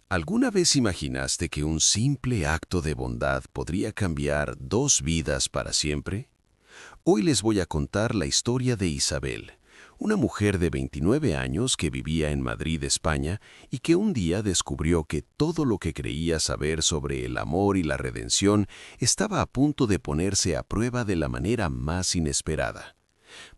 ¿Alguna vez imaginaste que un simple acto de bondad podría cambiar dos vidas para siempre? Hoy les voy a contar la historia de Isabel, una mujer de 29 años que vivía en Madrid, España, y que un día descubrió que todo lo que creía saber sobre el amor y la redención estaba a punto de ponerse a prueba de la manera más inesperada.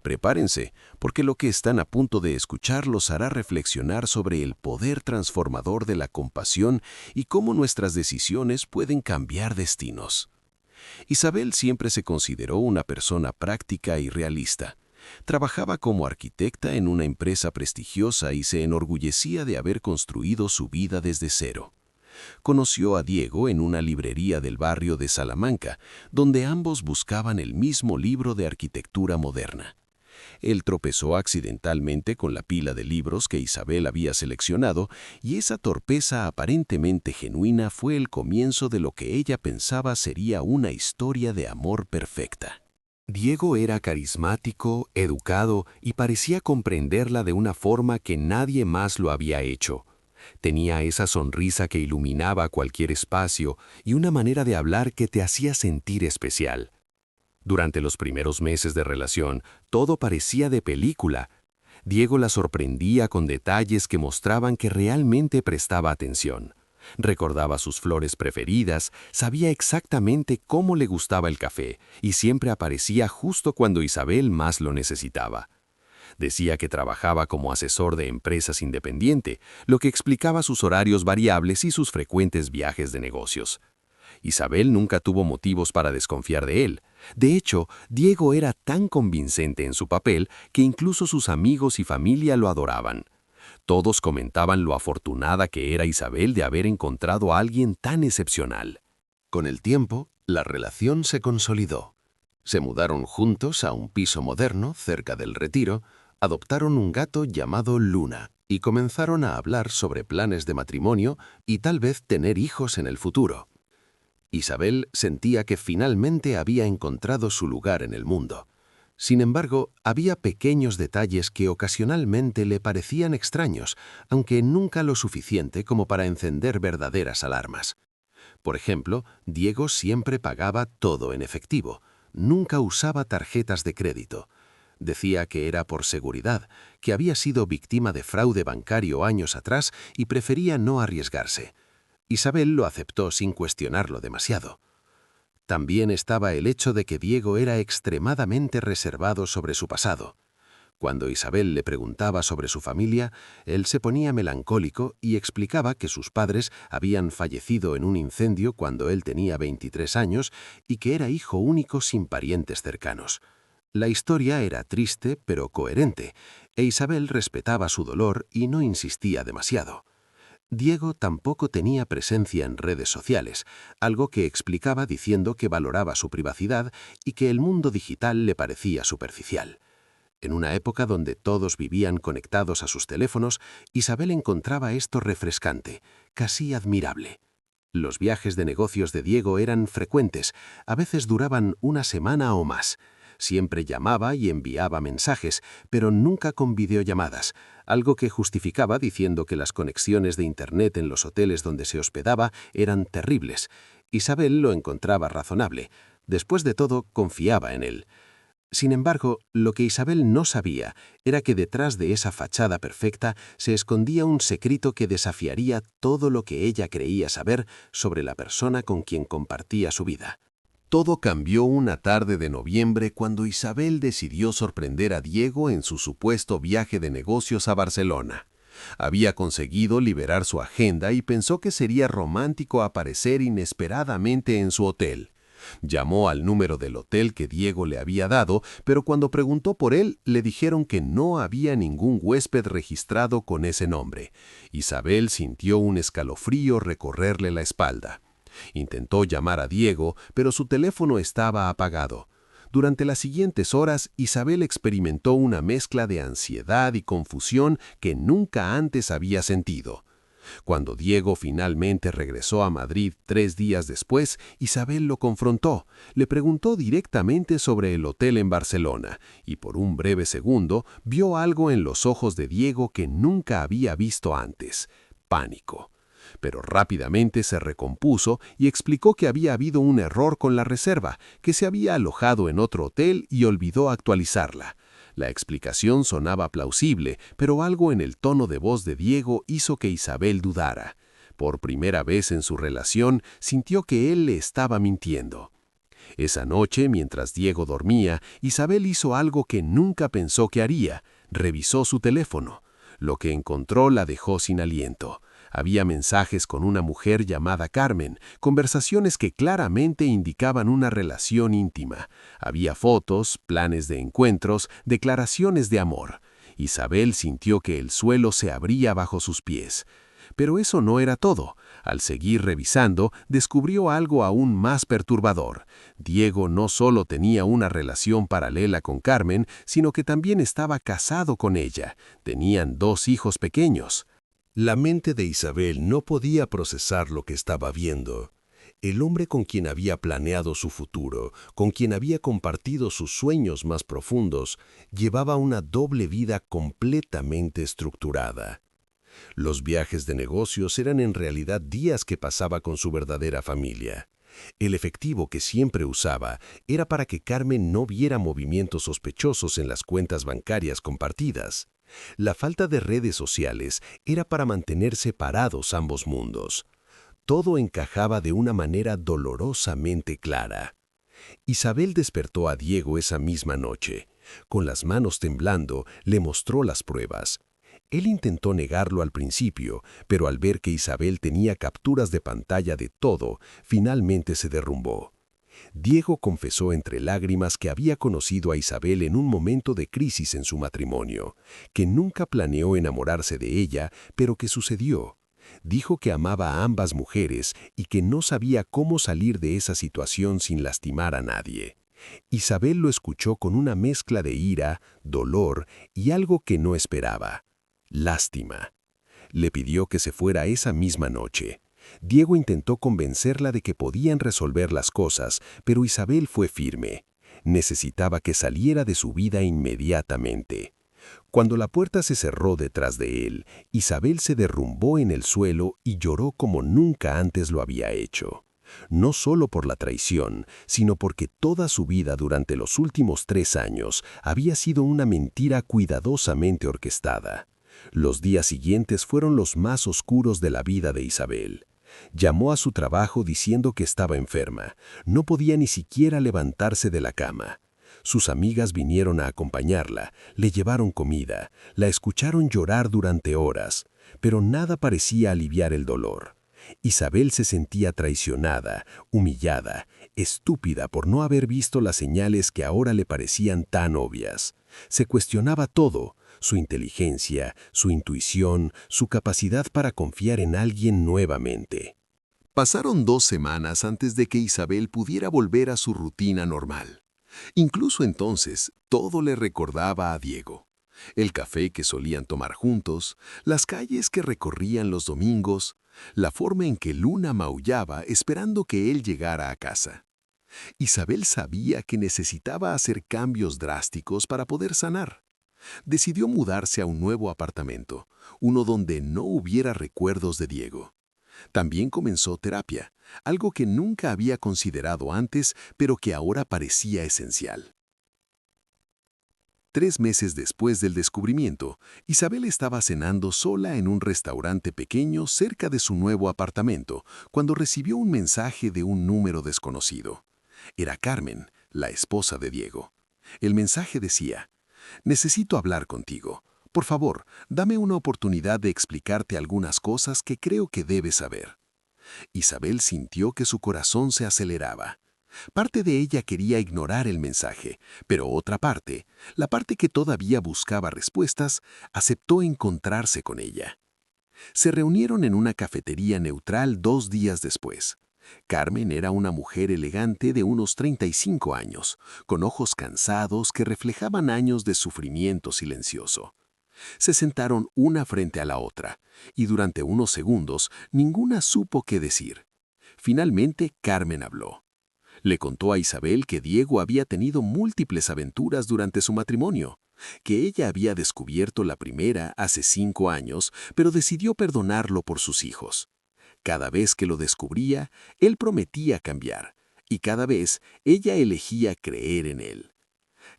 Prepárense, porque lo que están a punto de escuchar los hará reflexionar sobre el poder transformador de la compasión y cómo nuestras decisiones pueden cambiar destinos. Isabel siempre se consideró una persona práctica y realista. Trabajaba como arquitecta en una empresa prestigiosa y se enorgullecía de haber construido su vida desde cero. Conoció a Diego en una librería del barrio de Salamanca, donde ambos buscaban el mismo libro de arquitectura moderna. Él tropezó accidentalmente con la pila de libros que Isabel había seleccionado y esa torpeza aparentemente genuina fue el comienzo de lo que ella pensaba sería una historia de amor perfecta. Diego era carismático, educado y parecía comprenderla de una forma que nadie más lo había hecho. Tenía esa sonrisa que iluminaba cualquier espacio y una manera de hablar que te hacía sentir especial. Durante los primeros meses de relación, todo parecía de película. Diego la sorprendía con detalles que mostraban que realmente prestaba atención. Recordaba sus flores preferidas, sabía exactamente cómo le gustaba el café y siempre aparecía justo cuando Isabel más lo necesitaba. Decía que trabajaba como asesor de empresas independiente, lo que explicaba sus horarios variables y sus frecuentes viajes de negocios. Isabel nunca tuvo motivos para desconfiar de él. De hecho, Diego era tan convincente en su papel que incluso sus amigos y familia lo adoraban. Todos comentaban lo afortunada que era Isabel de haber encontrado a alguien tan excepcional. Con el tiempo, la relación se consolidó. Se mudaron juntos a un piso moderno cerca del Retiro, adoptaron un gato llamado Luna y comenzaron a hablar sobre planes de matrimonio y tal vez tener hijos en el futuro. Isabel sentía que finalmente había encontrado su lugar en el mundo. Sin embargo, había pequeños detalles que ocasionalmente le parecían extraños, aunque nunca lo suficiente como para encender verdaderas alarmas. Por ejemplo, Diego siempre pagaba todo en efectivo, nunca usaba tarjetas de crédito. Decía que era por seguridad, que había sido víctima de fraude bancario años atrás y prefería no arriesgarse. Isabel lo aceptó sin cuestionarlo demasiado. También estaba el hecho de que Diego era extremadamente reservado sobre su pasado. Cuando Isabel le preguntaba sobre su familia, él se ponía melancólico y explicaba que sus padres habían fallecido en un incendio cuando él tenía 23 años y que era hijo único sin parientes cercanos. La historia era triste pero coherente, e Isabel respetaba su dolor y no insistía demasiado. Diego tampoco tenía presencia en redes sociales, algo que explicaba diciendo que valoraba su privacidad y que el mundo digital le parecía superficial. En una época donde todos vivían conectados a sus teléfonos, Isabel encontraba esto refrescante, casi admirable. Los viajes de negocios de Diego eran frecuentes, a veces duraban una semana o más. Siempre llamaba y enviaba mensajes, pero nunca con videollamadas, algo que justificaba diciendo que las conexiones de Internet en los hoteles donde se hospedaba eran terribles. Isabel lo encontraba razonable. Después de todo, confiaba en él. Sin embargo, lo que Isabel no sabía era que detrás de esa fachada perfecta se escondía un secreto que desafiaría todo lo que ella creía saber sobre la persona con quien compartía su vida. Todo cambió una tarde de noviembre cuando Isabel decidió sorprender a Diego en su supuesto viaje de negocios a Barcelona. Había conseguido liberar su agenda y pensó que sería romántico aparecer inesperadamente en su hotel. Llamó al número del hotel que Diego le había dado, pero cuando preguntó por él, le dijeron que no había ningún huésped registrado con ese nombre. Isabel sintió un escalofrío recorrerle la espalda. Intentó llamar a Diego, pero su teléfono estaba apagado. Durante las siguientes horas, Isabel experimentó una mezcla de ansiedad y confusión que nunca antes había sentido. Cuando Diego finalmente regresó a Madrid 3 días después, Isabel lo confrontó. Le preguntó directamente sobre el hotel en Barcelona y por un breve segundo vio algo en los ojos de Diego que nunca había visto antes: pánico. pero rápidamente se recompuso y explicó que había habido un error con la reserva, que se había alojado en otro hotel y olvidó actualizarla. La explicación sonaba plausible, pero algo en el tono de voz de Diego hizo que Isabel dudara. Por primera vez en su relación, sintió que él le estaba mintiendo. Esa noche, mientras Diego dormía, Isabel hizo algo que nunca pensó que haría. Revisó su teléfono. Lo que encontró la dejó sin aliento. Había mensajes con una mujer llamada Carmen, conversaciones que claramente indicaban una relación íntima. Había fotos, planes de encuentros, declaraciones de amor. Isabel sintió que el suelo se abría bajo sus pies. Pero eso no era todo. Al seguir revisando, descubrió algo aún más perturbador. Diego no solo tenía una relación paralela con Carmen, sino que también estaba casado con ella. Tenían 2 hijos pequeños. La mente de Isabel no podía procesar lo que estaba viendo. El hombre con quien había planeado su futuro, con quien había compartido sus sueños más profundos, llevaba una doble vida completamente estructurada. Los viajes de negocios eran en realidad días que pasaba con su verdadera familia. El efectivo que siempre usaba era para que Carmen no viera movimientos sospechosos en las cuentas bancarias compartidas. La falta de redes sociales era para mantener separados ambos mundos. Todo encajaba de una manera dolorosamente clara. Isabel despertó a Diego esa misma noche. Con las manos temblando, le mostró las pruebas. Él intentó negarlo al principio, pero al ver que Isabel tenía capturas de pantalla de todo, finalmente se derrumbó. Diego confesó entre lágrimas que había conocido a Isabel en un momento de crisis en su matrimonio, que nunca planeó enamorarse de ella, pero que sucedió. Dijo que amaba a ambas mujeres y que no sabía cómo salir de esa situación sin lastimar a nadie. Isabel lo escuchó con una mezcla de ira, dolor y algo que no esperaba: lástima. Le pidió que se fuera esa misma noche. Diego intentó convencerla de que podían resolver las cosas, pero Isabel fue firme. Necesitaba que saliera de su vida inmediatamente. Cuando la puerta se cerró detrás de él, Isabel se derrumbó en el suelo y lloró como nunca antes lo había hecho. No solo por la traición, sino porque toda su vida durante los últimos 3 años había sido una mentira cuidadosamente orquestada. Los días siguientes fueron los más oscuros de la vida de Isabel. Llamó a su trabajo diciendo que estaba enferma. No podía ni siquiera levantarse de la cama. Sus amigas vinieron a acompañarla, le llevaron comida, la escucharon llorar durante horas, pero nada parecía aliviar el dolor. Isabel se sentía traicionada, humillada, estúpida por no haber visto las señales que ahora le parecían tan obvias. Se cuestionaba todo: su inteligencia, su intuición, su capacidad para confiar en alguien nuevamente. Pasaron 2 semanas antes de que Isabel pudiera volver a su rutina normal. Incluso entonces, todo le recordaba a Diego. El café que solían tomar juntos, las calles que recorrían los domingos, la forma en que Luna maullaba esperando que él llegara a casa. Isabel sabía que necesitaba hacer cambios drásticos para poder sanar. Decidió mudarse a un nuevo apartamento, uno donde no hubiera recuerdos de Diego. También comenzó terapia, algo que nunca había considerado antes, pero que ahora parecía esencial. 3 meses después del descubrimiento, Isabel estaba cenando sola en un restaurante pequeño cerca de su nuevo apartamento, cuando recibió un mensaje de un número desconocido. Era Carmen, la esposa de Diego. El mensaje decía: «Necesito hablar contigo. Por favor, dame una oportunidad de explicarte algunas cosas que creo que debes saber». Isabel sintió que su corazón se aceleraba. Parte de ella quería ignorar el mensaje, pero otra parte, la parte que todavía buscaba respuestas, aceptó encontrarse con ella. Se reunieron en una cafetería neutral 2 días después. Carmen era una mujer elegante de unos 35 años, con ojos cansados que reflejaban años de sufrimiento silencioso. Se sentaron una frente a la otra, y durante unos segundos ninguna supo qué decir. Finalmente, Carmen habló. Le contó a Isabel que Diego había tenido múltiples aventuras durante su matrimonio, que ella había descubierto la primera hace 5 años, pero decidió perdonarlo por sus hijos. Cada vez que lo descubría, él prometía cambiar, y cada vez ella elegía creer en él.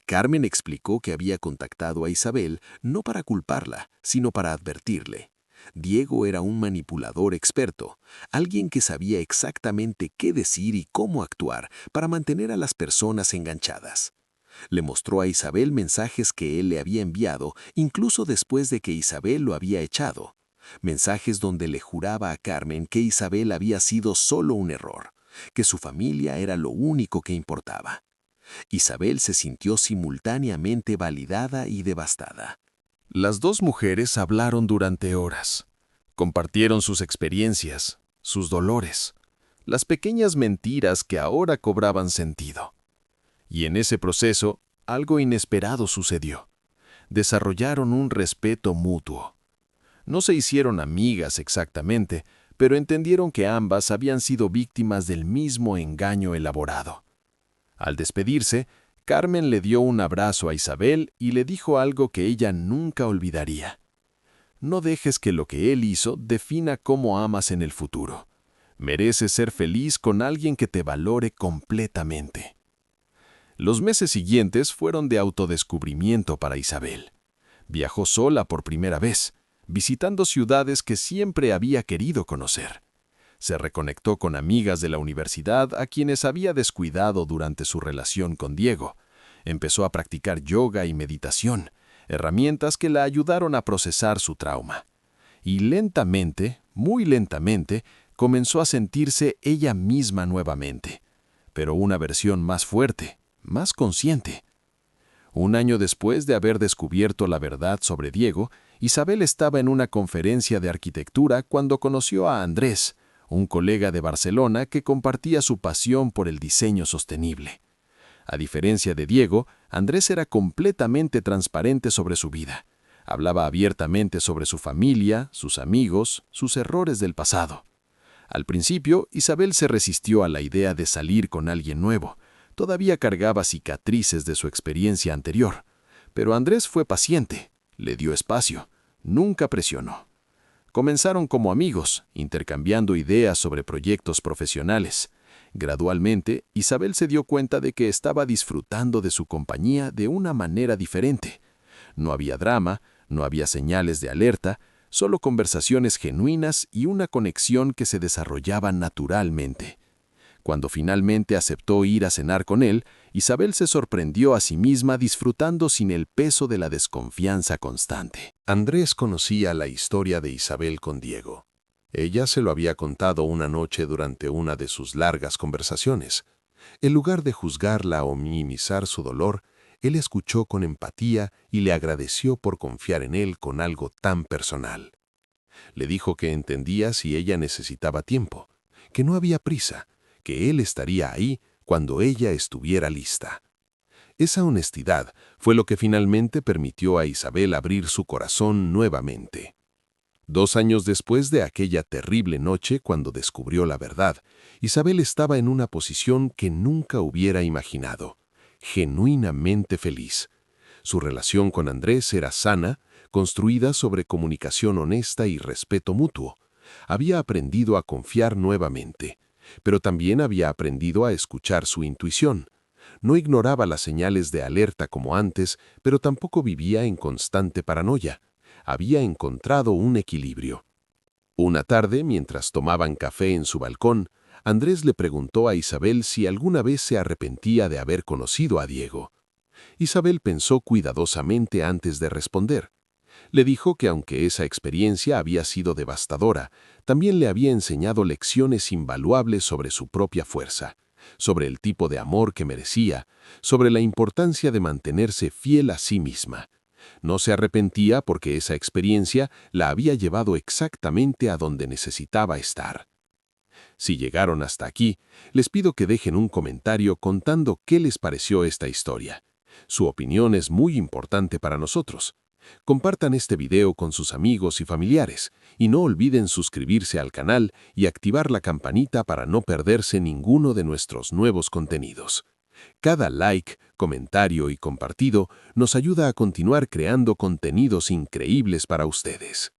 Carmen explicó que había contactado a Isabel no para culparla, sino para advertirle. Diego era un manipulador experto, alguien que sabía exactamente qué decir y cómo actuar para mantener a las personas enganchadas. Le mostró a Isabel mensajes que él le había enviado, incluso después de que Isabel lo había echado. Mensajes donde le juraba a Carmen que Isabel había sido solo un error, que su familia era lo único que importaba. Isabel se sintió simultáneamente validada y devastada. Las dos mujeres hablaron durante horas. Compartieron sus experiencias, sus dolores, las pequeñas mentiras que ahora cobraban sentido. Y en ese proceso, algo inesperado sucedió. Desarrollaron un respeto mutuo. No se hicieron amigas exactamente, pero entendieron que ambas habían sido víctimas del mismo engaño elaborado. Al despedirse, Carmen le dio un abrazo a Isabel y le dijo algo que ella nunca olvidaría. No dejes que lo que él hizo defina cómo amas en el futuro. Mereces ser feliz con alguien que te valore completamente. Los meses siguientes fueron de autodescubrimiento para Isabel. Viajó sola por primera vez, visitando ciudades que siempre había querido conocer. Se reconectó con amigas de la universidad a quienes había descuidado durante su relación con Diego. Empezó a practicar yoga y meditación, herramientas que la ayudaron a procesar su trauma. Y lentamente, muy lentamente, comenzó a sentirse ella misma nuevamente, pero una versión más fuerte, más consciente. Un año después de haber descubierto la verdad sobre Diego, Isabel estaba en una conferencia de arquitectura cuando conoció a Andrés, un colega de Barcelona que compartía su pasión por el diseño sostenible. A diferencia de Diego, Andrés era completamente transparente sobre su vida. Hablaba abiertamente sobre su familia, sus amigos, sus errores del pasado. Al principio, Isabel se resistió a la idea de salir con alguien nuevo. Todavía cargaba cicatrices de su experiencia anterior. Pero Andrés fue paciente, le dio espacio, nunca presionó. Comenzaron como amigos, intercambiando ideas sobre proyectos profesionales. Gradualmente, Isabel se dio cuenta de que estaba disfrutando de su compañía de una manera diferente. No había drama, no había señales de alerta, solo conversaciones genuinas y una conexión que se desarrollaba naturalmente. Cuando finalmente aceptó ir a cenar con él, Isabel se sorprendió a sí misma disfrutando sin el peso de la desconfianza constante. Andrés conocía la historia de Isabel con Diego. Ella se lo había contado una noche durante una de sus largas conversaciones. En lugar de juzgarla o minimizar su dolor, él escuchó con empatía y le agradeció por confiar en él con algo tan personal. Le dijo que entendía si ella necesitaba tiempo, que no había prisa, que él estaría ahí cuando ella estuviera lista. Esa honestidad fue lo que finalmente permitió a Isabel abrir su corazón nuevamente. 2 años después de aquella terrible noche cuando descubrió la verdad, Isabel estaba en una posición que nunca hubiera imaginado, genuinamente feliz. Su relación con Andrés era sana, construida sobre comunicación honesta y respeto mutuo. Había aprendido a confiar nuevamente, pero también había aprendido a escuchar su intuición. No ignoraba las señales de alerta como antes, pero tampoco vivía en constante paranoia. Había encontrado un equilibrio. Una tarde, mientras tomaban café en su balcón, Andrés le preguntó a Isabel si alguna vez se arrepentía de haber conocido a Diego. Isabel pensó cuidadosamente antes de responder. Le dijo que aunque esa experiencia había sido devastadora, también le había enseñado lecciones invaluables sobre su propia fuerza, sobre el tipo de amor que merecía, sobre la importancia de mantenerse fiel a sí misma. No se arrepentía porque esa experiencia la había llevado exactamente a donde necesitaba estar. Si llegaron hasta aquí, les pido que dejen un comentario contando qué les pareció esta historia. Su opinión es muy importante para nosotros. Compartan este video con sus amigos y familiares y no olviden suscribirse al canal y activar la campanita para no perderse ninguno de nuestros nuevos contenidos. Cada like, comentario y compartido nos ayuda a continuar creando contenidos increíbles para ustedes.